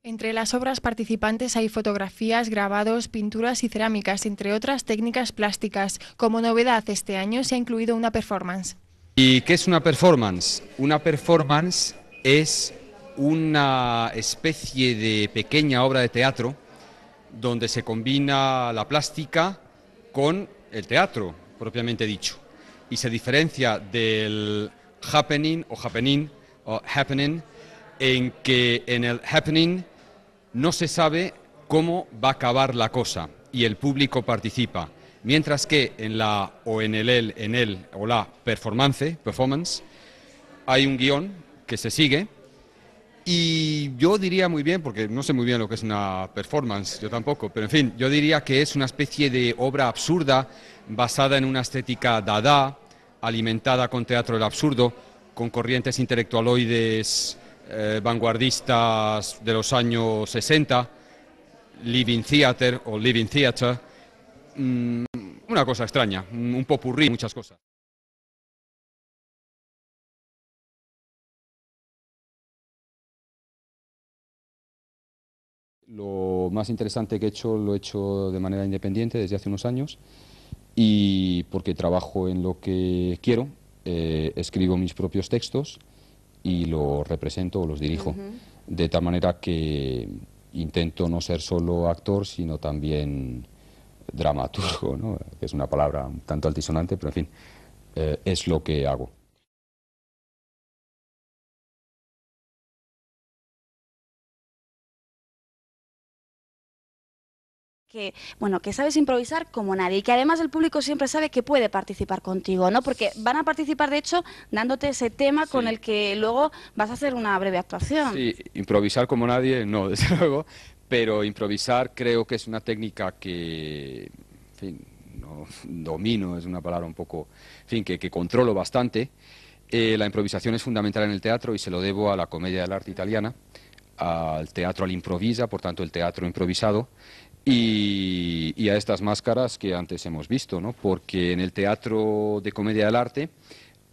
Entre las obras participantes hay fotografías, grabados, pinturas y cerámicas, entre otras técnicas plásticas. Como novedad, este año se ha incluido una performance. ¿Y qué es una performance? Una performance es una especie de pequeña obra de teatro donde se combina la plástica con el teatro, propiamente dicho, y se diferencia del happening en que en el happening no se sabe cómo va a acabar la cosa y el público participa, mientras que en la o en el o la performance hay un guión que se sigue. Y yo diría muy bien, porque no sé muy bien lo que es una performance, yo tampoco, pero en fin, yo diría que es una especie de obra absurda basada en una estética dada, alimentada con teatro del absurdo, con corrientes intelectualoides vanguardistas de los años 60, Living Theater o Living Theater, una cosa extraña, un popurrí, muchas cosas. Lo más interesante que he hecho lo he hecho de manera independiente desde hace unos años y porque trabajo en lo que quiero, escribo mis propios textos y los represento o los dirijo. De tal manera que intento no ser solo actor, sino también dramaturgo, ¿no? Que es una palabra un tanto altisonante, pero en fin, es lo que hago. Que sabes improvisar como nadie y que además el público siempre sabe que puede participar contigo, ¿no? Porque van a participar, de hecho, dándote ese tema con el que luego vas a hacer una breve actuación. Sí, improvisar como nadie, no, desde luego, pero improvisar creo que es una técnica que, en fin, no domino, es una palabra un poco, en fin, que controlo bastante. La improvisación es fundamental en el teatro y se lo debo a la comedia dell'arte italiana, al teatro all'improvisa, por tanto el teatro improvisado, y a estas máscaras que antes hemos visto, ¿no? Porque en el teatro de comedia del arte,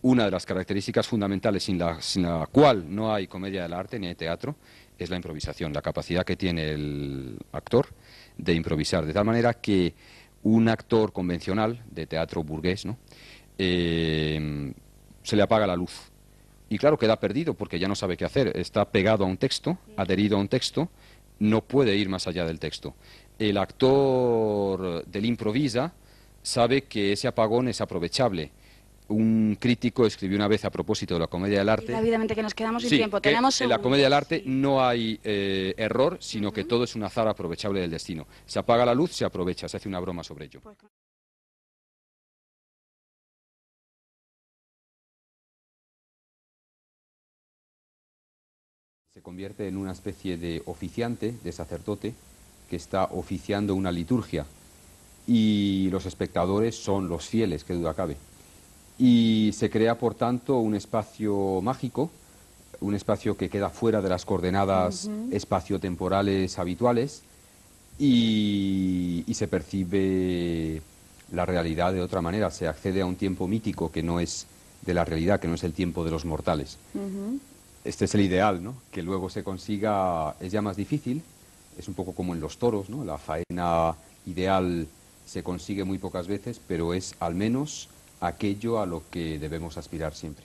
una de las características fundamentales sin la cual no hay comedia del arte ni hay teatro, es la improvisación, la capacidad que tiene el actor de improvisar, de tal manera que un actor convencional de teatro burgués, ¿no? Se le apaga la luz. Y claro, queda perdido porque ya no sabe qué hacer. Está pegado a un texto, adherido a un texto, no puede ir más allá del texto. El actor del improvisa sabe que ese apagón es aprovechable. Un crítico escribió una vez a propósito de la comedia del arte. Rápidamente que nos quedamos sin Sí, tiempo. que Tenemos en la segundos. comedia del arte no hay error, sino que todo es un azar aprovechable del destino. Se apaga la luz, se aprovecha, se hace una broma sobre ello. Se convierte en una especie de oficiante, de sacerdote, que está oficiando una liturgia. Y los espectadores son los fieles, que duda cabe. Y se crea, por tanto, un espacio mágico, un espacio que queda fuera de las coordenadas espaciotemporales habituales y se percibe la realidad de otra manera. Se accede a un tiempo mítico que no es de la realidad, que no es el tiempo de los mortales. Este es el ideal, ¿no? Que luego se consiga es ya más difícil, es un poco como en los toros, ¿no? La faena ideal se consigue muy pocas veces, pero es al menos aquello a lo que debemos aspirar siempre.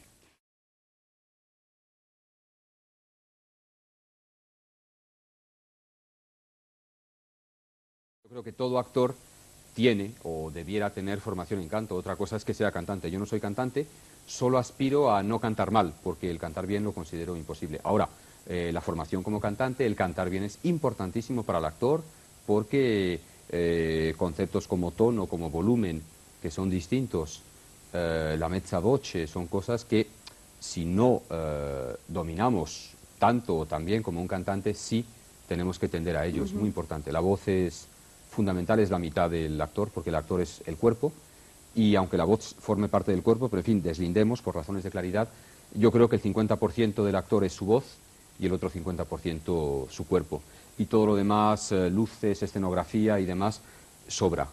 Yo creo que todo actor tiene o debiera tener formación en canto. Otra cosa es que sea cantante. Yo no soy cantante, solo aspiro a no cantar mal, porque el cantar bien lo considero imposible. Ahora, la formación como cantante, el cantar bien es importantísimo para el actor, porque conceptos como tono, como volumen, que son distintos, la mezza voce, son cosas que si no dominamos tanto o tan bien como un cantante, sí tenemos que tender a ello. Es muy importante. La voz es fundamental, es la mitad del actor, porque el actor es el cuerpo, y aunque la voz forme parte del cuerpo, pero en fin, deslindemos por razones de claridad, yo creo que el 50% del actor es su voz y el otro 50% su cuerpo. Y todo lo demás, luces, escenografía y demás, sobra.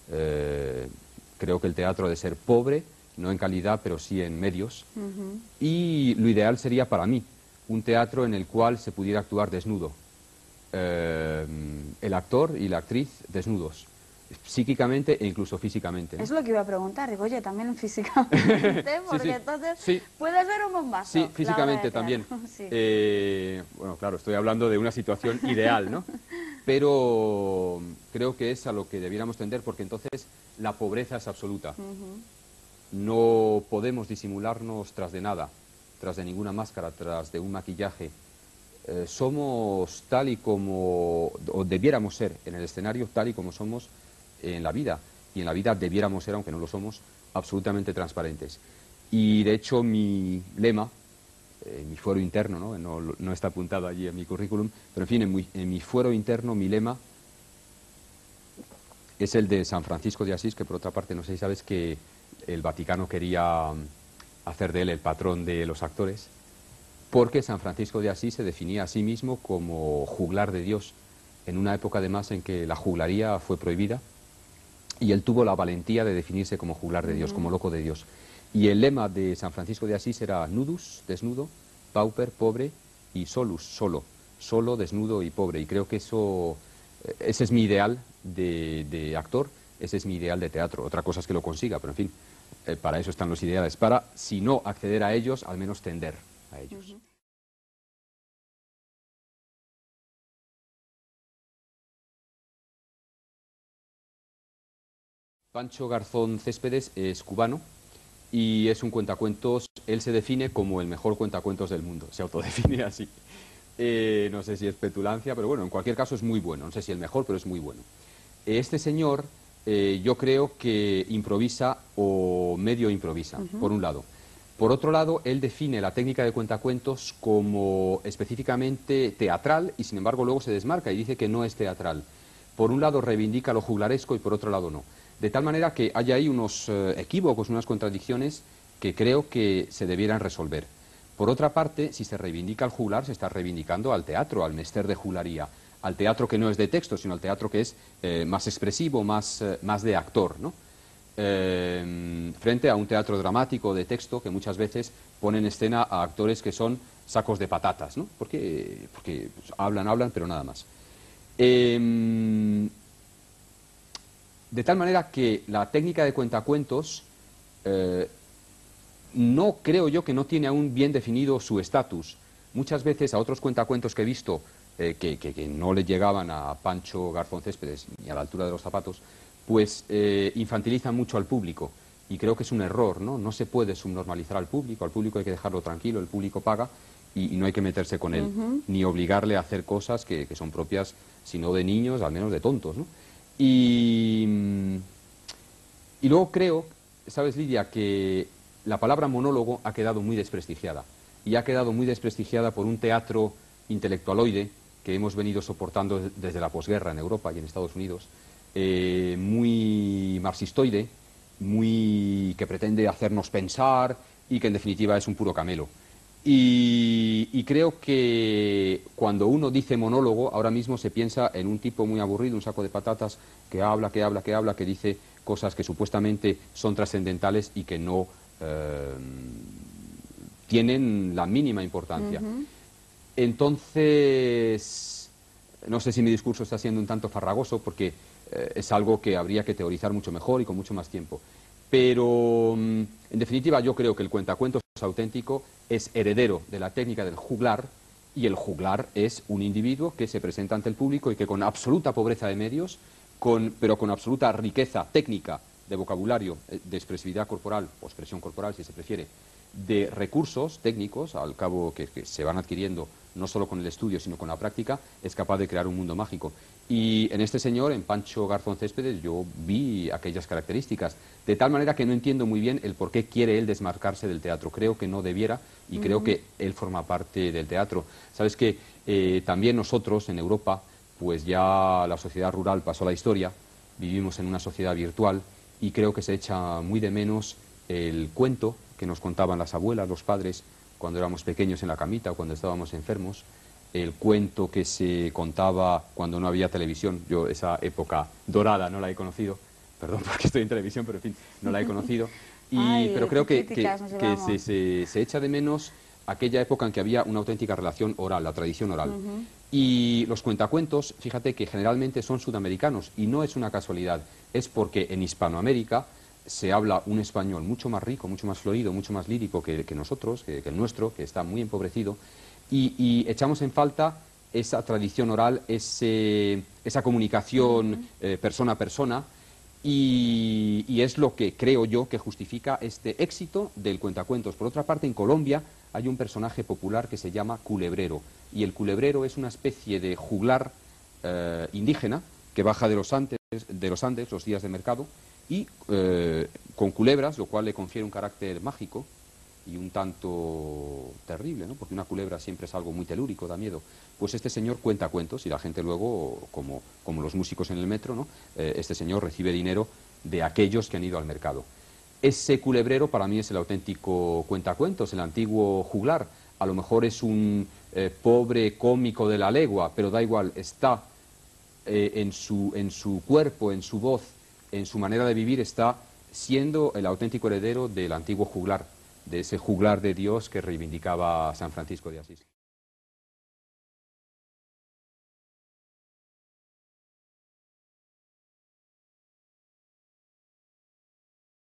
Creo que el teatro ha de ser pobre, no en calidad, pero sí en medios. Y lo ideal sería para mí un teatro en el cual se pudiera actuar desnudo. el actor y la actriz desnudos, psíquicamente e incluso físicamente, ¿no? Es lo que iba a preguntar, digo, oye, también físicamente, porque sí. entonces Sí. puede ser un bombazo. Sí, físicamente también. Sí. Bueno, claro, estoy hablando de una situación ideal, ¿no? Pero creo que es a lo que debiéramos tender, porque entonces la pobreza es absoluta. No podemos disimularnos tras de nada, tras de ninguna máscara, tras de un maquillaje. Somos tal y como, o debiéramos ser en el escenario tal y como somos en la vida. Y en la vida debiéramos ser, aunque no lo somos, absolutamente transparentes. Y de hecho mi lema, mi fuero interno, ¿no? No está apuntado allí en mi currículum, pero en fin, en mi fuero interno mi lema es el de San Francisco de Asís, que por otra parte no sé si sabes que el Vaticano quería hacer de él el patrón de los actores, porque San Francisco de Asís se definía a sí mismo como juglar de Dios, en una época además en que la juglaría fue prohibida, y él tuvo la valentía de definirse como juglar de Dios, como loco de Dios. Y el lema de San Francisco de Asís era nudus, desnudo, pauper, pobre, y solus, solo, desnudo y pobre. Y creo que ese es mi ideal de actor, ese es mi ideal de teatro. Otra cosa es que lo consiga, pero en fin, para eso están los ideales, para, si no acceder a ellos, al menos tender a ellos. Pancho Garzón Céspedes es cubano y es un cuentacuentos. Él se define como el mejor cuentacuentos del mundo, se autodefine así. No sé si es petulancia, pero bueno, en cualquier caso es muy bueno. No sé si el mejor, pero es muy bueno. Este señor, yo creo que improvisa o medio improvisa, por un lado. Por otro lado, él define la técnica de cuentacuentos como específicamente teatral y sin embargo luego se desmarca y dice que no es teatral. Por un lado reivindica lo juglaresco y por otro lado no. De tal manera que hay ahí unos equívocos, unas contradicciones que creo que se debieran resolver. Por otra parte, si se reivindica al juglar, se está reivindicando al teatro, al mester de juglaría, al teatro que no es de texto, sino al teatro que es más expresivo, más de actor, ¿no? Frente a un teatro dramático de texto que muchas veces pone en escena a actores que son sacos de patatas, ¿no? Porque pues, hablan, pero nada más. De tal manera que la técnica de cuentacuentos no creo yo que no tiene aún bien definido su estatus. Muchas veces a otros cuentacuentos que he visto que no le llegaban a Pancho Garzón Céspedes ni a la altura de los zapatos, pues infantilizan mucho al público. Y creo que es un error, ¿no? No se puede subnormalizar al público hay que dejarlo tranquilo, el público paga y no hay que meterse con él, ni obligarle a hacer cosas que son propias, si no de niños, al menos de tontos, ¿no? Y luego creo, ¿sabes, Lidia?, que la palabra monólogo ha quedado muy desprestigiada. Y ha quedado muy desprestigiada por un teatro intelectualoide que hemos venido soportando desde la posguerra en Europa y en Estados Unidos, muy marxistoide, que pretende hacernos pensar y que en definitiva es un puro camelo. Y creo que cuando uno dice monólogo, ahora mismo se piensa en un tipo muy aburrido, un saco de patatas, que habla, que dice cosas que supuestamente son trascendentales y que no tienen la mínima importancia. Entonces, no sé si mi discurso está siendo un tanto farragoso, porque es algo que habría que teorizar mucho mejor y con mucho más tiempo. Pero, en definitiva, yo creo que el cuentacuentos auténtico es heredero de la técnica del juglar, y el juglar es un individuo que se presenta ante el público y que con absoluta pobreza de medios, pero con absoluta riqueza técnica, de vocabulario, de expresividad corporal, o expresión corporal si se prefiere, de recursos técnicos, al cabo que se van adquiriendo no solo con el estudio, sino con la práctica, es capaz de crear un mundo mágico. Y en este señor, en Pancho Garzón Céspedes, yo vi aquellas características, de tal manera que no entiendo muy bien el por qué quiere él desmarcarse del teatro. Creo que no debiera, y creo que él forma parte del teatro. Sabes que también nosotros, en Europa, pues ya la sociedad rural pasó la historia, vivimos en una sociedad virtual, y creo que se echa muy de menos el cuento que nos contaban las abuelas, los padres, cuando éramos pequeños en la camita o cuando estábamos enfermos, el cuento que se contaba cuando no había televisión. Yo esa época dorada no la he conocido, perdón porque estoy en televisión, pero en fin, no la he conocido. Pero creo que se echa de menos aquella época en que había una auténtica relación oral, la tradición oral. Y los cuentacuentos, fíjate que generalmente son sudamericanos, y no es una casualidad, es porque en Hispanoamérica se habla un español mucho más rico, mucho más florido, mucho más lírico que nosotros, que el nuestro, que está muy empobrecido, y echamos en falta esa tradición oral, esa comunicación persona a persona, y es lo que creo yo que justifica este éxito del cuentacuentos. Por otra parte, en Colombia hay un personaje popular que se llama culebrero, y el culebrero es una especie de juglar indígena que baja de los Andes los días de mercado, y con culebras, lo cual le confiere un carácter mágico y un tanto terrible, ¿no? Porque una culebra siempre es algo muy telúrico, da miedo. Pues este señor cuenta cuentos, y la gente luego, como los músicos en el metro, ¿no? Este señor recibe dinero de aquellos que han ido al mercado. Ese culebrero para mí es el auténtico cuentacuentos, el antiguo juglar. A lo mejor es un pobre cómico de la legua, pero da igual, está en su cuerpo, en su voz, en su manera de vivir, está siendo el auténtico heredero del antiguo juglar, de ese juglar de Dios que reivindicaba San Francisco de Asís.